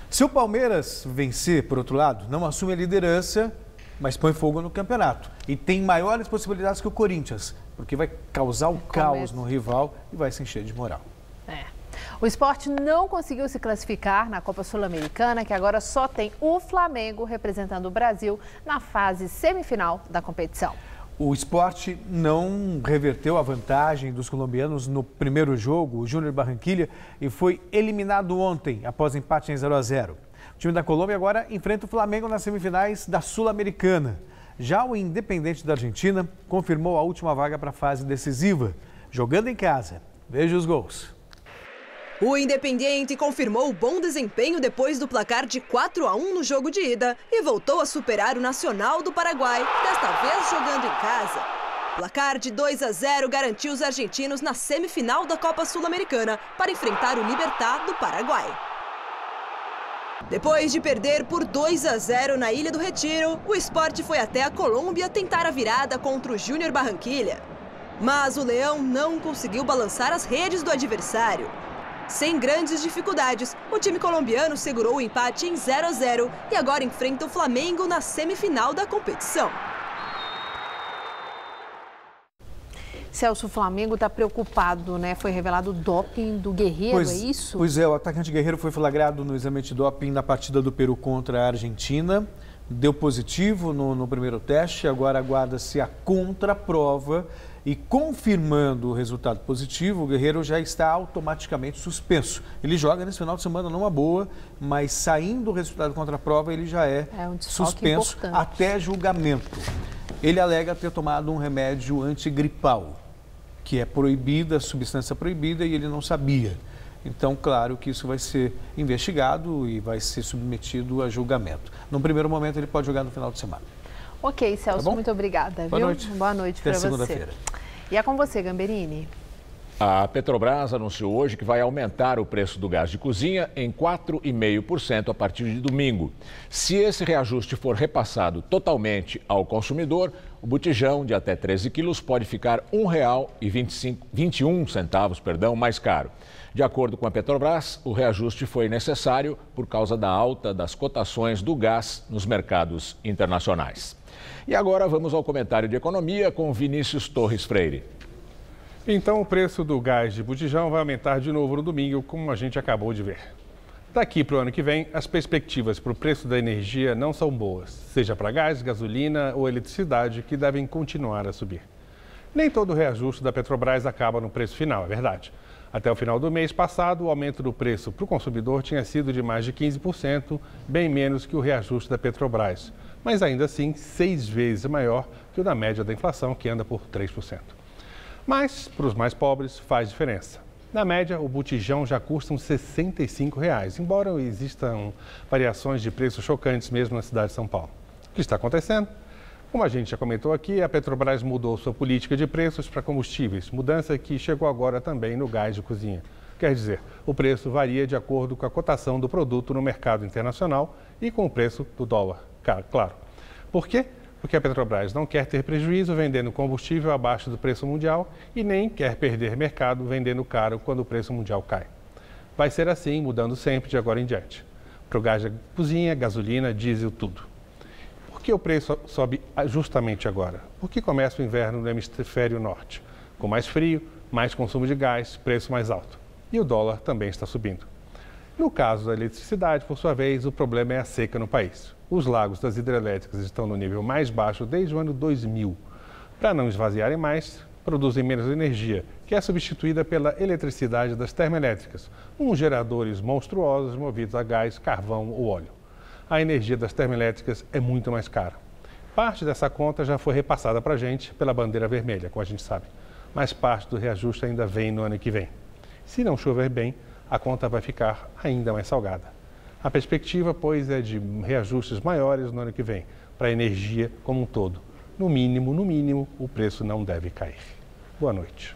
Se o Palmeiras vencer, por outro lado, não assume a liderança, mas põe fogo no campeonato. E tem maiores possibilidades que o Corinthians, porque vai causar o caos no rival e vai se encher de moral. O Sport não conseguiu se classificar na Copa Sul-Americana, que agora só tem o Flamengo representando o Brasil na fase semifinal da competição. O Sport não reverteu a vantagem dos colombianos no primeiro jogo, o Júnior Barranquilla, e foi eliminado ontem, após empate em 0-0. O time da Colômbia agora enfrenta o Flamengo nas semifinais da Sul-Americana. Já o Independente da Argentina confirmou a última vaga para a fase decisiva, jogando em casa. Veja os gols. O Independiente confirmou o bom desempenho depois do placar de 4-1 no jogo de ida e voltou a superar o Nacional do Paraguai, desta vez jogando em casa. O placar de 2-0 garantiu os argentinos na semifinal da Copa Sul-Americana para enfrentar o Libertad do Paraguai. Depois de perder por 2-0 na Ilha do Retiro, o Sport foi até a Colômbia tentar a virada contra o Júnior Barranquilla. Mas o Leão não conseguiu balançar as redes do adversário. Sem grandes dificuldades, o time colombiano segurou o empate em 0-0 e agora enfrenta o Flamengo na semifinal da competição. Celso, o Flamengo está preocupado, né? Foi revelado o doping do Guerreiro, é isso? Pois é, o atacante Guerreiro foi flagrado no exame de doping na partida do Peru contra a Argentina. Deu positivo no primeiro teste, agora aguarda-se a contraprova. E confirmando o resultado positivo, o Guerreiro já está automaticamente suspenso. Ele joga nesse final de semana numa boa, mas saindo o resultado contra a prova, ele já é suspenso até julgamento. Ele alega ter tomado um remédio antigripal, que é proibida, substância proibida, e ele não sabia. Então, claro que isso vai ser investigado e vai ser submetido a julgamento. Num primeiro momento, ele pode jogar no final de semana. Ok, Celso, muito obrigada. Boa noite. Boa noite para você. Segunda-feira. E é com você, Gamberini. A Petrobras anunciou hoje que vai aumentar o preço do gás de cozinha em 4,5% a partir de domingo. Se esse reajuste for repassado totalmente ao consumidor, o botijão de até 13 quilos pode ficar R$ 1,21 mais caro. De acordo com a Petrobras, o reajuste foi necessário por causa da alta das cotações do gás nos mercados internacionais. E agora vamos ao comentário de economia com Vinícius Torres Freire. Então o preço do gás de botijão vai aumentar de novo no domingo, como a gente acabou de ver. Daqui para o ano que vem, as perspectivas para o preço da energia não são boas, seja para gás, gasolina ou eletricidade, que devem continuar a subir. Nem todo o reajuste da Petrobras acaba no preço final, é verdade. Até o final do mês passado, o aumento do preço para o consumidor tinha sido de mais de 15%, bem menos que o reajuste da Petrobras. mas ainda assim 6 vezes maior que o da média da inflação, que anda por 3%. Mas, para os mais pobres, faz diferença. Na média, o botijão já custa uns R$ 65, embora existam variações de preços chocantes mesmo na cidade de São Paulo. O que está acontecendo? Como a gente já comentou aqui, a Petrobras mudou sua política de preços para combustíveis, mudança que chegou agora também no gás de cozinha. Quer dizer, o preço varia de acordo com a cotação do produto no mercado internacional e com o preço do dólar, claro. Por quê? Porque a Petrobras não quer ter prejuízo vendendo combustível abaixo do preço mundial e nem quer perder mercado vendendo caro quando o preço mundial cai. Vai ser assim, mudando sempre de agora em diante. Para o gás de cozinha, gasolina, diesel, tudo. Por que o preço sobe justamente agora? Porque começa o inverno no hemisfério norte. Com mais frio, mais consumo de gás, preço mais alto. E o dólar também está subindo. No caso da eletricidade, por sua vez, o problema é a seca no país. Os lagos das hidrelétricas estão no nível mais baixo desde o ano 2000. Para não esvaziarem mais, produzem menos energia, que é substituída pela eletricidade das termoelétricas, uns geradores monstruosos movidos a gás, carvão ou óleo. A energia das termoelétricas é muito mais cara. Parte dessa conta já foi repassada para a gente pela bandeira vermelha, como a gente sabe, mas parte do reajuste ainda vem no ano que vem. Se não chover bem, a conta vai ficar ainda mais salgada. A perspectiva, pois, é de reajustes maiores no ano que vem, para a energia como um todo. No mínimo, o preço não deve cair. Boa noite.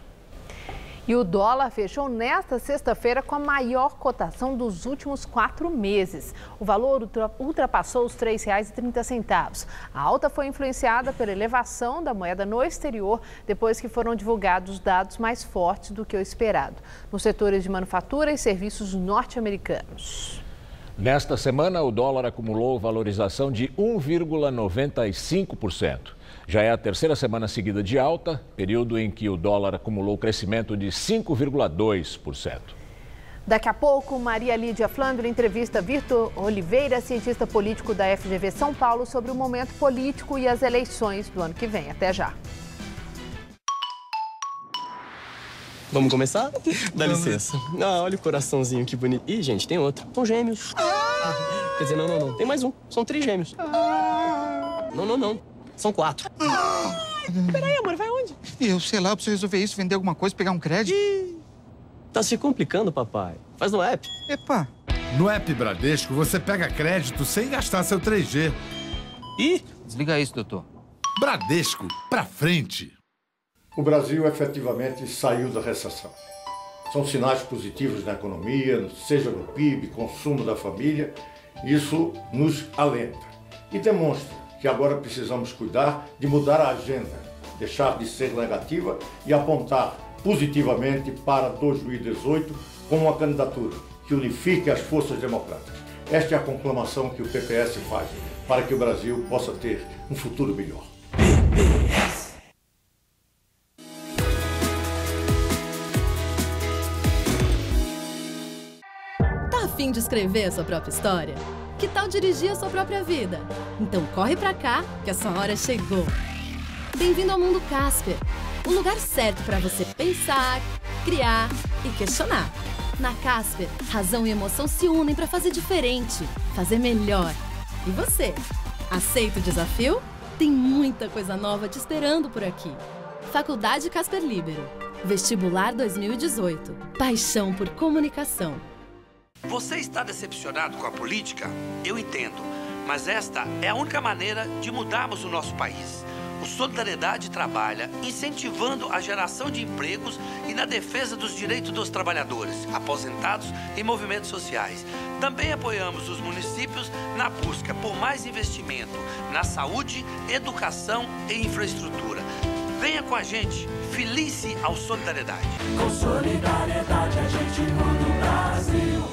E o dólar fechou nesta sexta-feira com a maior cotação dos últimos 4 meses. O valor ultrapassou os R$ 3,30. A alta foi influenciada pela elevação da moeda no exterior, depois que foram divulgados dados mais fortes do que o esperado, nos setores de manufatura e serviços norte-americanos. Nesta semana, o dólar acumulou valorização de 1,95%. Já é a terceira semana seguida de alta, período em que o dólar acumulou crescimento de 5,2%. Daqui a pouco, Maria Lídia Flandre entrevista Vitor Oliveira, cientista político da FGV São Paulo, sobre o momento político e as eleições do ano que vem. Até já. Vamos começar? Dá licença. Ah, olha o coraçãozinho, que bonito. Ih, gente, tem outro. São gêmeos. Quer dizer, não. Tem mais um. São 3 gêmeos. Não. São 4. Peraí, amor, vai onde? Eu sei lá, eu preciso resolver isso, vender alguma coisa, pegar um crédito. Tá se complicando, papai. Faz no app. Epa. No app Bradesco, você pega crédito sem gastar seu 3G. Ih! Desliga isso, doutor. Bradesco, pra frente. O Brasil efetivamente saiu da recessão. São sinais positivos na economia, seja no PIB, consumo da família. Isso nos alenta e demonstra que agora precisamos cuidar de mudar a agenda, deixar de ser negativa e apontar positivamente para 2018 com uma candidatura que unifique as forças democráticas. Esta é a conclamação que o PPS faz para que o Brasil possa ter um futuro melhor. Tá a fim de escrever a sua própria história? Que tal dirigir a sua própria vida? Então corre pra cá, que a sua hora chegou. Bem-vindo ao Mundo Casper, o lugar certo para você pensar, criar e questionar. Na Casper, razão e emoção se unem para fazer diferente, fazer melhor. E você, aceita o desafio? Tem muita coisa nova te esperando por aqui. Faculdade Casper Libero, Vestibular 2018, paixão por comunicação. Você está decepcionado com a política? Eu entendo, mas esta é a única maneira de mudarmos o nosso país. O Solidariedade trabalha incentivando a geração de empregos e na defesa dos direitos dos trabalhadores, aposentados e movimentos sociais. Também apoiamos os municípios na busca por mais investimento na saúde, educação e infraestrutura. Venha com a gente, filie-se ao Solidariedade. Com solidariedade a gente muda o Brasil.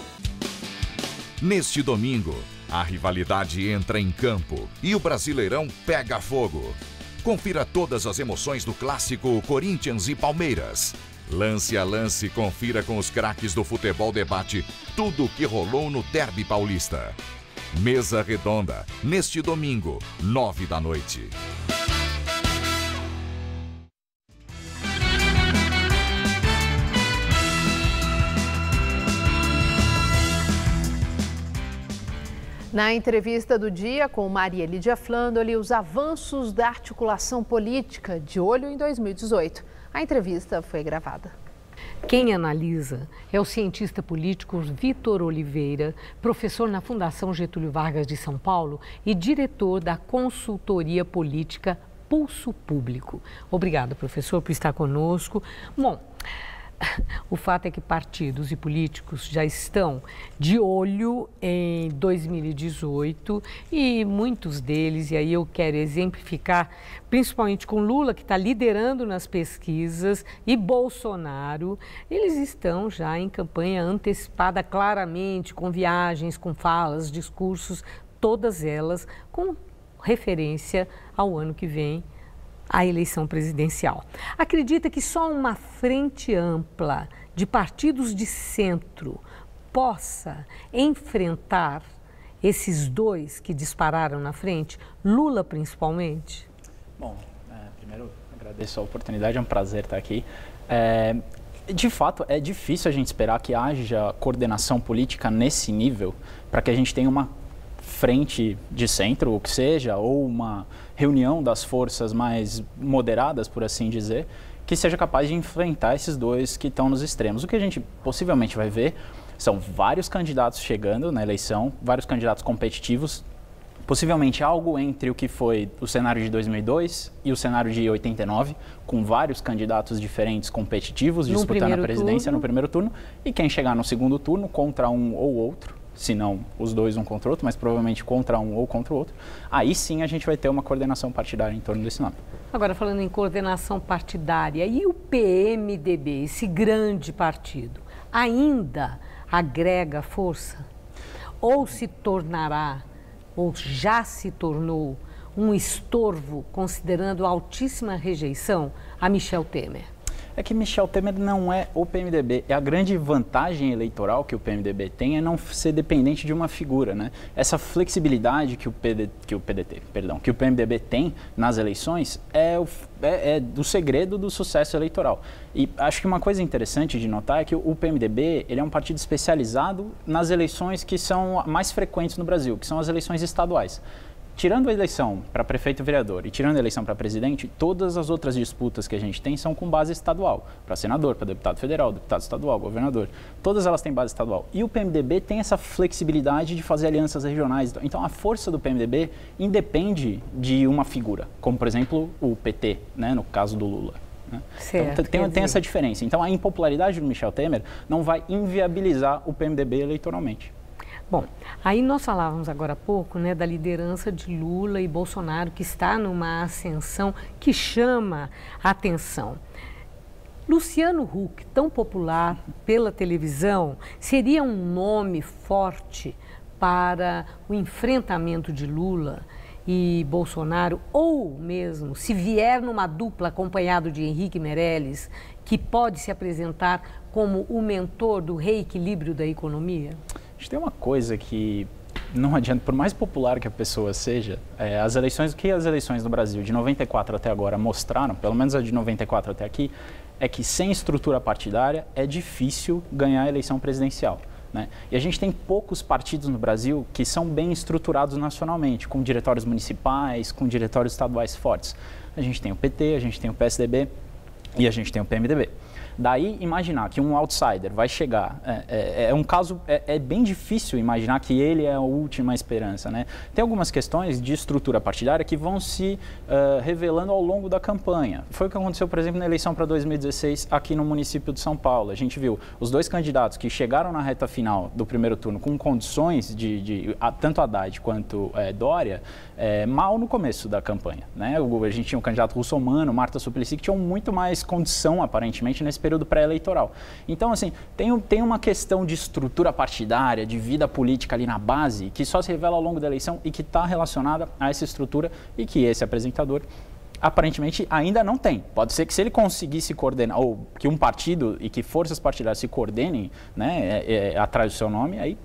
Neste domingo, a rivalidade entra em campo e o Brasileirão pega fogo. Confira todas as emoções do clássico Corinthians e Palmeiras. Lance a lance, confira com os craques do futebol debate tudo o que rolou no Derby Paulista. Mesa Redonda, neste domingo, 9 da noite. Na entrevista do dia com Maria Lídia Flandoli, os avanços da articulação política de olho em 2018. A entrevista foi gravada. Quem analisa é o cientista político Vitor Oliveira, professor na Fundação Getúlio Vargas de São Paulo e diretor da consultoria política Pulso Público. Obrigada, professor, por estar conosco. Bom, o fato é que partidos e políticos já estão de olho em 2018 e muitos deles, e aí eu quero exemplificar, principalmente com Lula, que está liderando nas pesquisas, e Bolsonaro, eles estão já em campanha antecipada claramente, com viagens, com falas, discursos, todas elas com referência ao ano que vem, a eleição presidencial. Acredita que só uma frente ampla de partidos de centro possa enfrentar esses dois que dispararam na frente, Lula principalmente? Bom, primeiro agradeço a oportunidade, é um prazer estar aqui. De fato, é difícil a gente esperar que haja coordenação política nesse nível para que a gente tenha uma frente de centro, o que seja, ou uma reunião das forças mais moderadas, por assim dizer, que seja capaz de enfrentar esses dois que estão nos extremos. O que a gente possivelmente vai ver são vários candidatos chegando na eleição, vários candidatos competitivos, possivelmente algo entre o que foi o cenário de 2002 e o cenário de 89, com vários candidatos diferentes competitivos disputando a presidência no primeiro turno, e quem chegar no segundo turno contra um ou outro, se não os dois um contra o outro, mas provavelmente contra um ou contra o outro, aí sim a gente vai ter uma coordenação partidária em torno desse nome. Agora, falando em coordenação partidária, e o PMDB, esse grande partido, ainda agrega força? Ou se tornará, ou já se tornou, um estorvo, considerando a altíssima rejeição a Michel Temer? É que Michel Temer não é o PMDB. A grande vantagem eleitoral que o PMDB tem é não ser dependente de uma figura, né? Essa flexibilidade que o PMDB tem nas eleições é do segredo do sucesso eleitoral. E acho que uma coisa interessante de notar é que o PMDB ele é um partido especializado nas eleições que são mais frequentes no Brasil, que são as eleições estaduais. Tirando a eleição para prefeito e vereador e tirando a eleição para presidente, todas as outras disputas que a gente tem são com base estadual. Para senador, para deputado federal, deputado estadual, governador. Todas elas têm base estadual. E o PMDB tem essa flexibilidade de fazer alianças regionais. Então, a força do PMDB independe de uma figura, como, por exemplo, o PT, né, no caso do Lula. Né? Certo, então, tem essa diferença. Então, a impopularidade do Michel Temer não vai inviabilizar o PMDB eleitoralmente. Bom, aí nós falávamos agora há pouco, né, da liderança de Lula e Bolsonaro, que está numa ascensão que chama a atenção. Luciano Huck, tão popular pela televisão, seria um nome forte para o enfrentamento de Lula e Bolsonaro, ou mesmo se vier numa dupla acompanhado de Henrique Meirelles, que pode se apresentar como o mentor do reequilíbrio da economia? Tem uma coisa que não adianta, por mais popular que a pessoa seja, as eleições no Brasil de 94 até agora mostraram, pelo menos a de 94 até aqui, é que sem estrutura partidária é difícil ganhar a eleição presidencial. Né? E a gente tem poucos partidos no Brasil que são bem estruturados nacionalmente, com diretórios municipais, com diretórios estaduais fortes. A gente tem o PT, a gente tem o PSDB e a gente tem o PMDB. Daí, imaginar que um outsider vai chegar, é bem difícil imaginar que ele é a última esperança, né? Tem algumas questões de estrutura partidária que vão se revelando ao longo da campanha. Foi o que aconteceu, por exemplo, na eleição para 2016 aqui no município de São Paulo. A gente viu os dois candidatos que chegaram na reta final do primeiro turno com condições tanto Haddad quanto Dória, mal no começo da campanha, né? A gente tinha o candidato Russomano, Marta Suplicy, que tinham muito mais condição, aparentemente, nesse período pré-eleitoral. Então, assim, tem uma questão de estrutura partidária, de vida política ali na base, que só se revela ao longo da eleição e que está relacionada a essa estrutura e que esse apresentador aparentemente ainda não tem. Pode ser que se ele conseguisse coordenar, ou que um partido e que forças partidárias se coordenem, né, atrás do seu nome, aí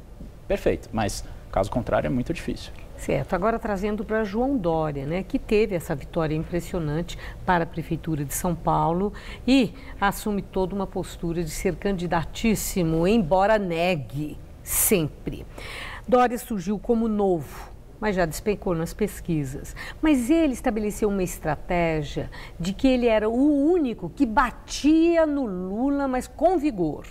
perfeito. Mas, caso contrário, é muito difícil. Certo. Agora trazendo para João Dória, né, que teve essa vitória impressionante para a Prefeitura de São Paulo e assume toda uma postura de ser candidatíssimo, embora negue sempre. Dória surgiu como novo, mas já despencou nas pesquisas. Mas ele estabeleceu uma estratégia de que ele era o único que batia no Lula, mas com vigor.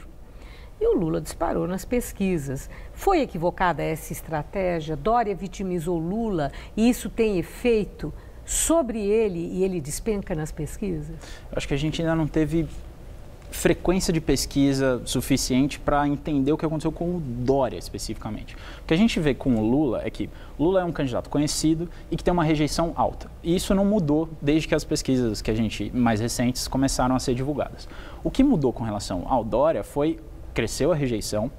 E o Lula disparou nas pesquisas. Foi equivocada essa estratégia? Dória vitimizou Lula e isso tem efeito sobre ele e ele despenca nas pesquisas? Eu acho que a gente ainda não teve frequência de pesquisa suficiente para entender o que aconteceu com o Dória especificamente. O que a gente vê com o Lula é que Lula é um candidato conhecido e que tem uma rejeição alta. E isso não mudou desde que as pesquisas que a gente mais recentes começaram a ser divulgadas. O que mudou com relação ao Dória foi cresceu a rejeição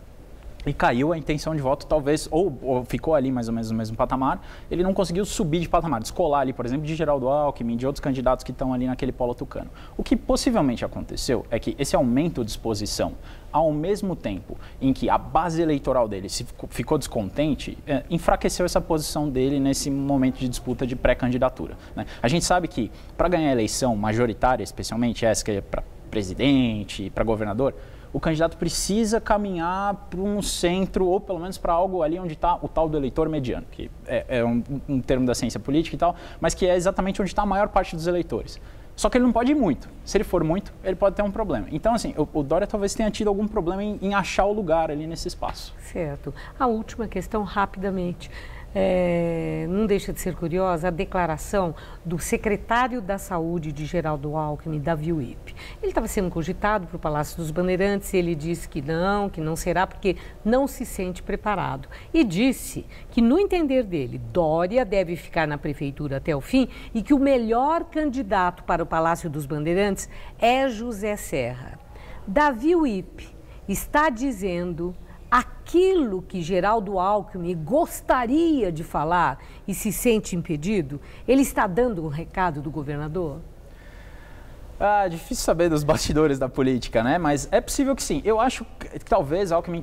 e caiu a intenção de voto, talvez, ou ficou ali mais ou menos no mesmo patamar. Ele não conseguiu subir de patamar, descolar ali, por exemplo, de Geraldo Alckmin, de outros candidatos que estão ali naquele polo tucano. O que possivelmente aconteceu é que esse aumento de exposição, ao mesmo tempo em que a base eleitoral dele ficou descontente, enfraqueceu essa posição dele nesse momento de disputa de pré-candidatura, né? A gente sabe que para ganhar a eleição majoritária, especialmente essa que é para presidente, para governador, o candidato precisa caminhar para um centro, ou pelo menos para algo ali onde está o tal do eleitor mediano, que é um termo da ciência política e tal, mas que é exatamente onde está a maior parte dos eleitores. Só que ele não pode ir muito. Se ele for muito, ele pode ter um problema. Então, assim, o Dória talvez tenha tido algum problema em achar o lugar ali nesse espaço. Certo. A última questão, rapidamente. Não deixa de ser curiosa a declaração do secretário da Saúde de Geraldo Alckmin, Davi Wip. Ele estava sendo cogitado para o Palácio dos Bandeirantes e ele disse que não será porque não se sente preparado. E disse que, no entender dele, Dória deve ficar na prefeitura até o fim e que o melhor candidato para o Palácio dos Bandeirantes é José Serra. Davi Wip está dizendo aquilo que Geraldo Alckmin gostaria de falar e se sente impedido? Ele está dando um recado do governador? Difícil saber dos bastidores da política, né? Mas é possível que sim. Eu acho que talvez Alckmin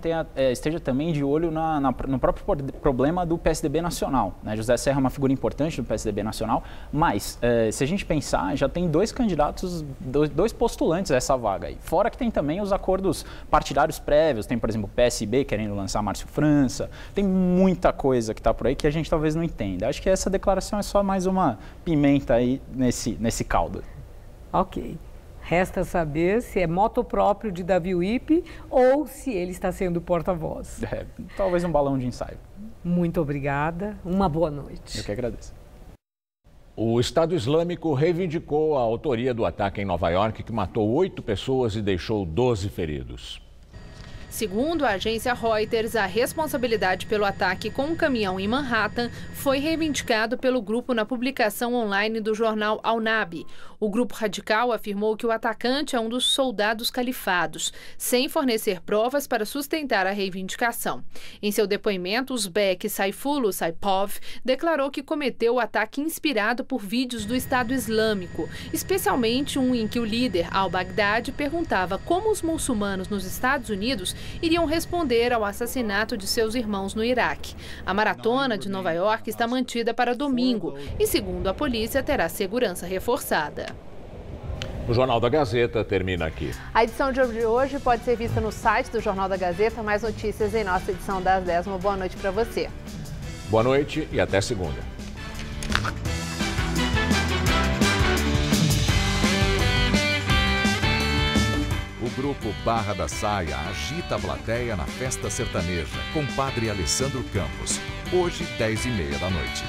esteja também de olho no próprio problema do PSDB nacional, né? José Serra é uma figura importante do PSDB nacional, mas se a gente pensar, já tem dois candidatos, dois postulantes a essa vaga aí. Fora que tem também os acordos partidários prévios, tem, por exemplo, o PSB querendo lançar Márcio França, tem muita coisa que está por aí que a gente talvez não entenda. Acho que essa declaração é só mais uma pimenta aí nesse caldo. Ok. Resta saber se é moto próprio de Davi Wip ou se ele está sendo porta-voz. Talvez um balão de ensaio. Muito obrigada. Uma boa noite. Eu que agradeço. O Estado Islâmico reivindicou a autoria do ataque em Nova York, que matou 8 pessoas e deixou 12 feridos. Segundo a agência Reuters, a responsabilidade pelo ataque com um caminhão em Manhattan foi reivindicado pelo grupo na publicação online do jornal Al-Nabi. O grupo radical afirmou que o atacante é um dos soldados califados, sem fornecer provas para sustentar a reivindicação. Em seu depoimento, Uzbek Saifullah Saipov declarou que cometeu o ataque inspirado por vídeos do Estado Islâmico, especialmente um em que o líder al-Baghdadi perguntava como os muçulmanos nos Estados Unidos iriam responder ao assassinato de seus irmãos no Iraque. A maratona de Nova York está mantida para domingo e, segundo a polícia, terá segurança reforçada. O Jornal da Gazeta termina aqui. A edição de hoje pode ser vista no site do Jornal da Gazeta. Mais notícias em nossa edição das 10. Uma boa noite para você. Boa noite e até segunda. O grupo Barra da Saia agita a plateia na festa sertaneja com Padre Alessandro Campos. Hoje, 10h30 da noite.